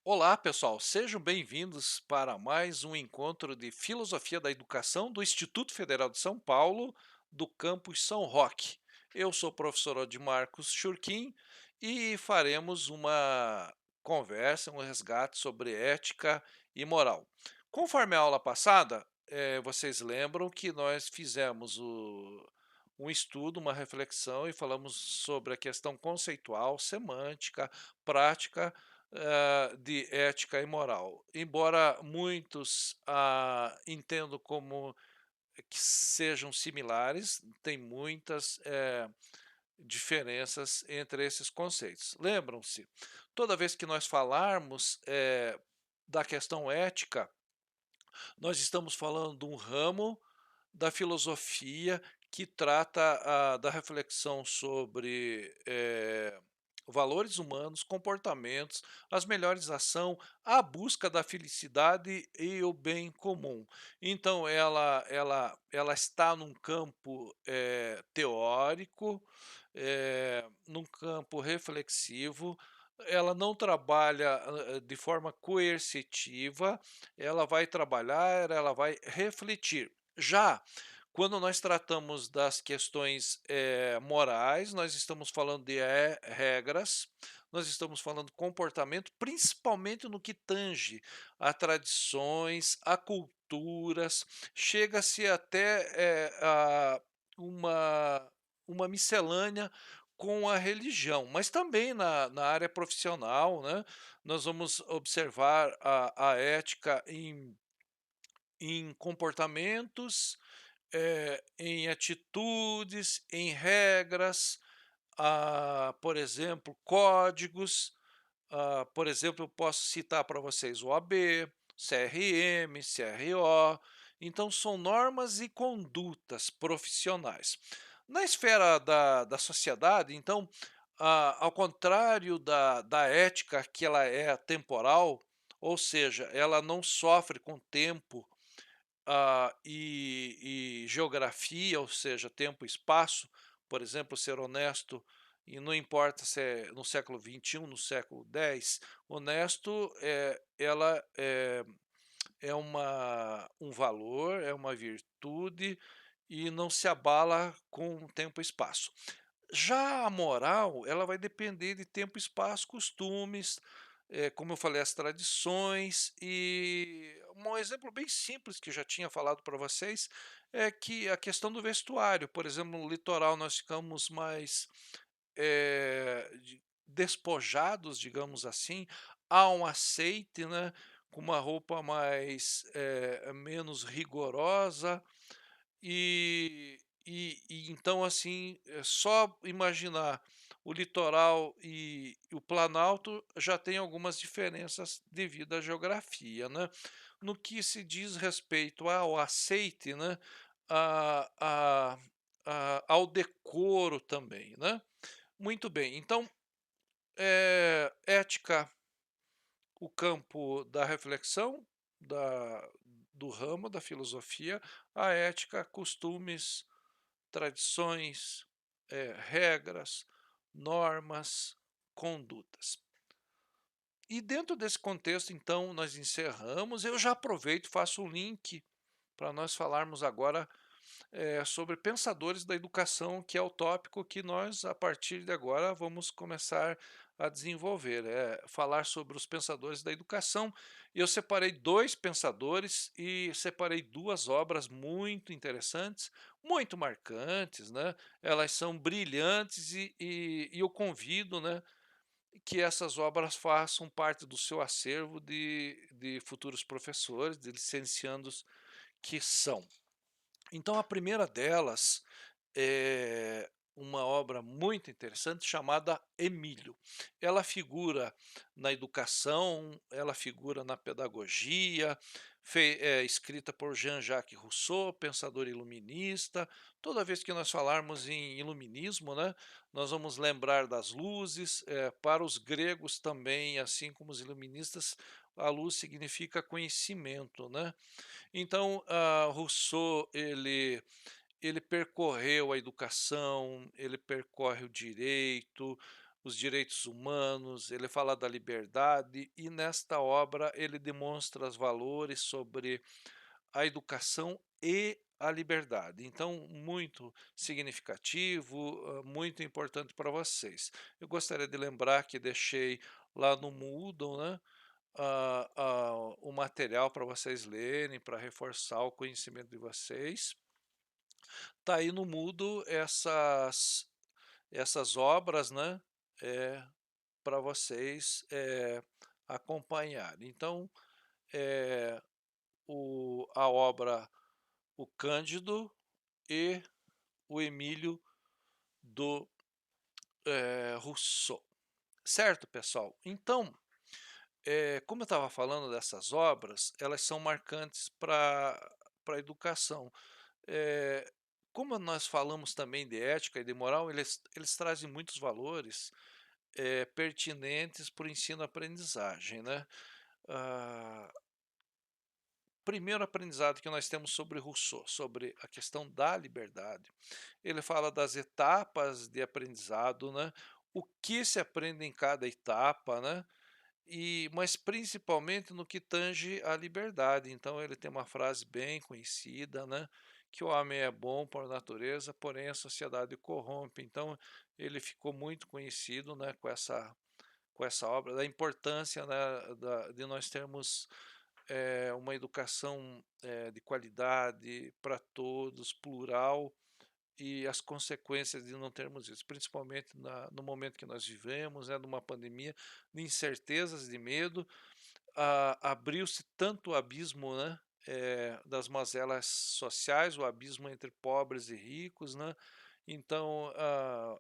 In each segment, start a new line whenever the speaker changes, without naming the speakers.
Olá, pessoal, sejam bem-vindos para mais um encontro de Filosofia da Educação do Instituto Federal de São Paulo, do campus São Roque. Eu sou o professor Odmarcos Schurquim e faremos uma conversa, um resgate sobre ética e moral. Conforme a aula passada, vocês lembram que nós fizemos um estudo, uma reflexão e falamos sobre a questão conceitual, semântica, prática de ética e moral. Embora muitos entendam como que sejam similares, tem muitas diferenças entre esses conceitos. Lembram-se, toda vez que nós falarmos da questão ética, nós estamos falando de um ramo da filosofia que trata da reflexão sobre valores humanos, comportamentos, as melhores ações, a busca da felicidade e o bem comum. Então, ela está num campo teórico, num campo reflexivo, ela não trabalha de forma coercitiva, ela vai trabalhar, ela vai refletir. Já quando nós tratamos das questões morais, nós estamos falando de regras, nós estamos falando de comportamento, principalmente no que tange a tradições, a culturas, chega-se até a uma, uma miscelânea com a religião, mas também na área profissional, né, nós vamos observar a ética em comportamentos, em atitudes, em regras, por exemplo, códigos. Por exemplo, eu posso citar para vocês o OAB, CRM, CRO. Então, são normas e condutas profissionais. Na esfera da sociedade, então, ao contrário da ética, que ela é temporal, ou seja, ela não sofre com o tempo e geografia, ou seja, tempo e espaço, por exemplo, ser honesto, e não importa se é no século XXI, no século X, honesto é um valor, é uma virtude e não se abala com tempo e espaço. Já a moral, ela vai depender de tempo, espaço, costumes, como eu falei, as tradições. E um exemplo bem simples que eu já tinha falado para vocês é que a questão do vestuário, por exemplo, no litoral nós ficamos mais despojados, digamos assim, há um aceite, né, com uma roupa mais menos rigorosa, e então, assim, é só imaginar o litoral e o Planalto já tem algumas diferenças devido à geografia, né. No que se diz respeito ao aceite, né, a a ao decoro também, né. Muito bem, então, ética, o campo da reflexão, da do ramo da filosofia, a ética, costumes, tradições, regras, normas, condutas. E dentro desse contexto, então, nós encerramos. Eu já aproveito e faço um link para nós falarmos agora sobre pensadores da educação, que é o tópico que nós, a partir de agora, vamos começar a desenvolver, falar sobre os pensadores da educação. Eu separei dois pensadores e separei duas obras muito interessantes, muito marcantes, né? Elas são brilhantes e eu convido, né, que essas obras façam parte do seu acervo de futuros professores, de licenciandos que são. Então, a primeira delas é uma obra muito interessante chamada Emílio. Ela figura na educação, ela figura na pedagogia, escrita por Jean-Jacques Rousseau, pensador iluminista. Toda vez que nós falarmos em iluminismo, né, nós vamos lembrar das luzes. Para os gregos também, assim como os iluministas, a luz significa conhecimento, né? Então, Rousseau, ele percorreu a educação, ele percorre o direito, os direitos humanos, ele fala da liberdade, e nesta obra ele demonstra os valores sobre a educação e a liberdade. Então, muito significativo, muito importante para vocês. Eu gostaria de lembrar que deixei lá no Moodle, né, o material para vocês lerem, para reforçar o conhecimento de vocês. Tá aí no Moodle essas obras, né, para vocês acompanharem. Então, eh, a obra O Cândido e o Emílio do Rousseau. Certo, pessoal? Então, como eu estava falando dessas obras, elas são marcantes para a educação. Eh, Como nós falamos também de ética e de moral, eles trazem muitos valores pertinentes para o ensino-aprendizagem, né? Ah, Primeiro aprendizado que nós temos sobre Rousseau, sobre a questão da liberdade. Ele fala das etapas de aprendizado, né? O que se aprende em cada etapa, né? Mas principalmente no que tange à liberdade. Então ele tem uma frase bem conhecida, né? Que o homem é bom por natureza, porém a sociedade o corrompe. Então ele ficou muito conhecido, né? Com essa obra, da importância, né, de nós termos uma educação de qualidade para todos, plural, e as consequências de não termos isso, principalmente no momento que nós vivemos, né, numa pandemia, de incertezas, de medo, abriu-se tanto o abismo, né, das mazelas sociais, o abismo entre pobres e ricos, né? Então,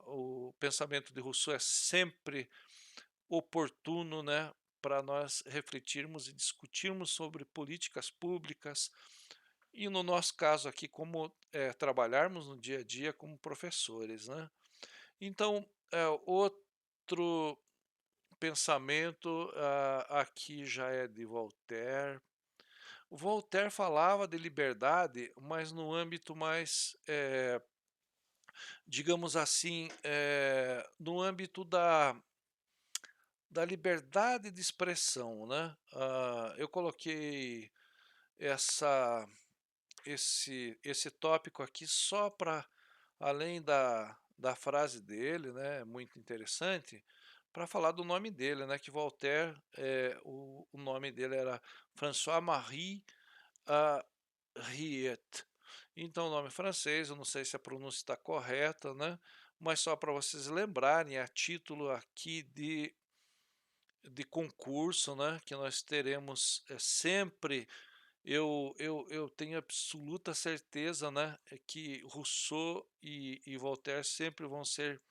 o pensamento de Rousseau é sempre oportuno, né, para nós refletirmos e discutirmos sobre políticas públicas e, no nosso caso aqui, como trabalharmos no dia a dia como professores, né? Então, outro pensamento aqui já é de Voltaire. O Voltaire falava de liberdade, mas no âmbito mais, digamos assim, no âmbito da liberdade de expressão, né? Eu coloquei essa, esse tópico aqui só para, além da frase dele, né? Muito interessante, para falar do nome dele, né? Que Voltaire, o nome dele era François-Marie Riet. Então, o nome é francês, eu não sei se a pronúncia está correta, né? Mas só para vocês lembrarem, a título aqui de concurso, né, que nós teremos sempre, eu tenho absoluta certeza, né, que Rousseau e Voltaire sempre vão ser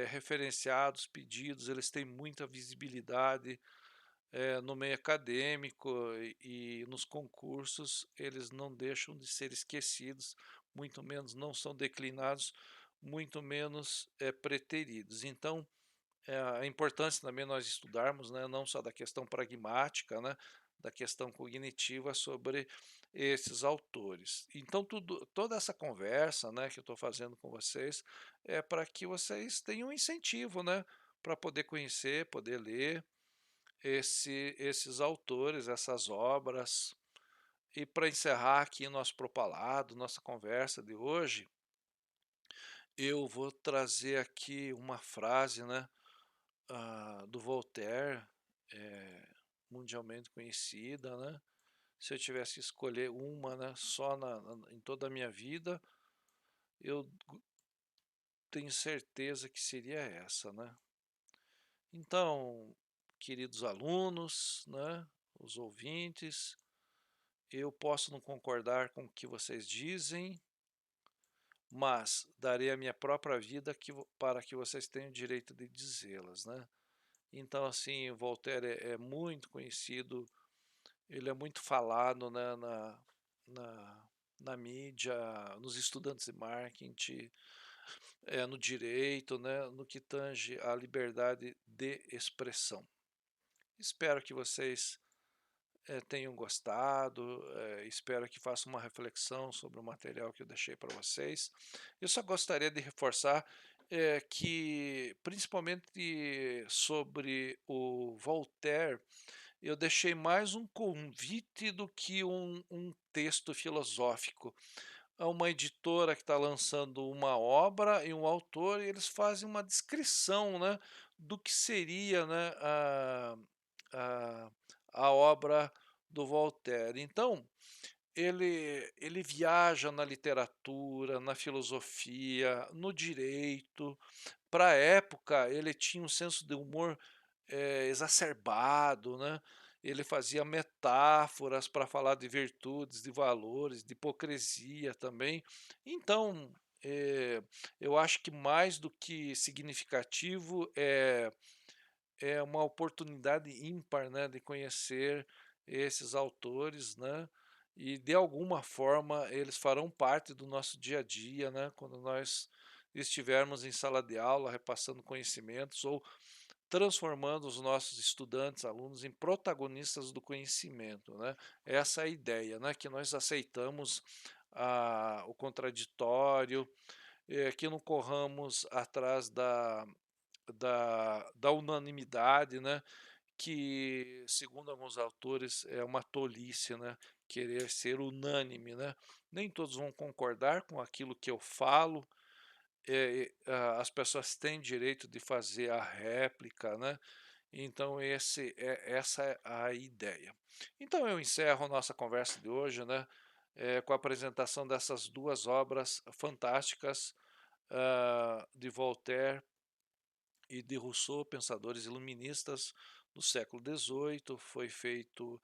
referenciados, pedidos, eles têm muita visibilidade no meio acadêmico e nos concursos, eles não deixam de ser esquecidos, muito menos não são declinados, muito menos preteridos. Então, a importância também nós estudarmos, né, não só da questão pragmática, né, da questão cognitiva sobre esses autores. Então, toda essa conversa, né, que eu estou fazendo com vocês é para que vocês tenham um incentivo, né, para poder conhecer, poder ler esses autores, essas obras. E para encerrar aqui nosso propalado, nossa conversa de hoje, eu vou trazer aqui uma frase, né, do Voltaire, é, mundialmente conhecida, né? Se eu tivesse que escolher uma, né, só em toda a minha vida, eu tenho certeza que seria essa, né? Então, queridos alunos, né, os ouvintes, eu posso não concordar com o que vocês dizem, mas darei a minha própria vida para que vocês tenham o direito de dizê-las, né? Então, assim, Voltaire é muito conhecido, ele é muito falado, né, na mídia, nos estudantes de marketing, no direito, né, no que tange à liberdade de expressão. Espero que vocês tenham gostado, espero que façam uma reflexão sobre o material que eu deixei para vocês. Eu só gostaria de reforçar que principalmente sobre o Voltaire, eu deixei mais um convite do que um texto filosófico. É uma editora que está lançando uma obra e um autor, e eles fazem uma descrição, né, do que seria, né, a, a obra do Voltaire. Então, ele viaja na literatura, na filosofia, no direito. Para a época, ele tinha um senso de humor exacerbado, né? Ele fazia metáforas para falar de virtudes, de valores, de hipocrisia também. Então, eh, eu acho que mais do que significativo é uma oportunidade ímpar, né, de conhecer esses autores, né? E de alguma forma eles farão parte do nosso dia a dia, né? Quando nós estivermos em sala de aula repassando conhecimentos ou transformando os nossos estudantes, alunos, em protagonistas do conhecimento, né? Essa é a ideia, né? Que nós aceitamos o contraditório, que não corramos atrás da unanimidade, né? Que, segundo alguns autores, é uma tolice, né? Querer ser unânime, né? Nem todos vão concordar com aquilo que eu falo, as pessoas têm direito de fazer a réplica, né? Então essa é a ideia. Então eu encerro a nossa conversa de hoje, né? Com a apresentação dessas duas obras fantásticas de Voltaire e de Rousseau, pensadores iluministas do século XVIII. Foi feito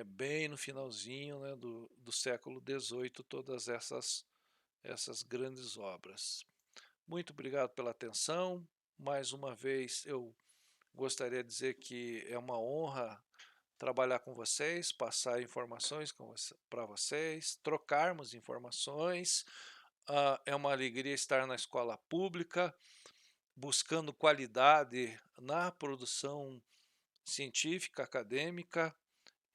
bem no finalzinho, né, do século XVIII, todas essas grandes obras. Muito obrigado pela atenção. Mais uma vez, eu gostaria de dizer que é uma honra trabalhar com vocês, passar informações para vocês, trocarmos informações. É uma alegria estar na escola pública, buscando qualidade na produção científica, acadêmica,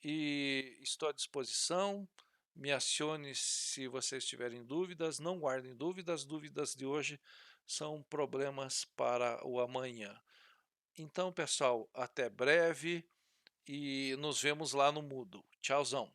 e estou à disposição. Me acione se vocês tiverem dúvidas, não guardem dúvidas, dúvidas de hoje são problemas para o amanhã. Então, pessoal, até breve e nos vemos lá no Moodle. Tchauzão!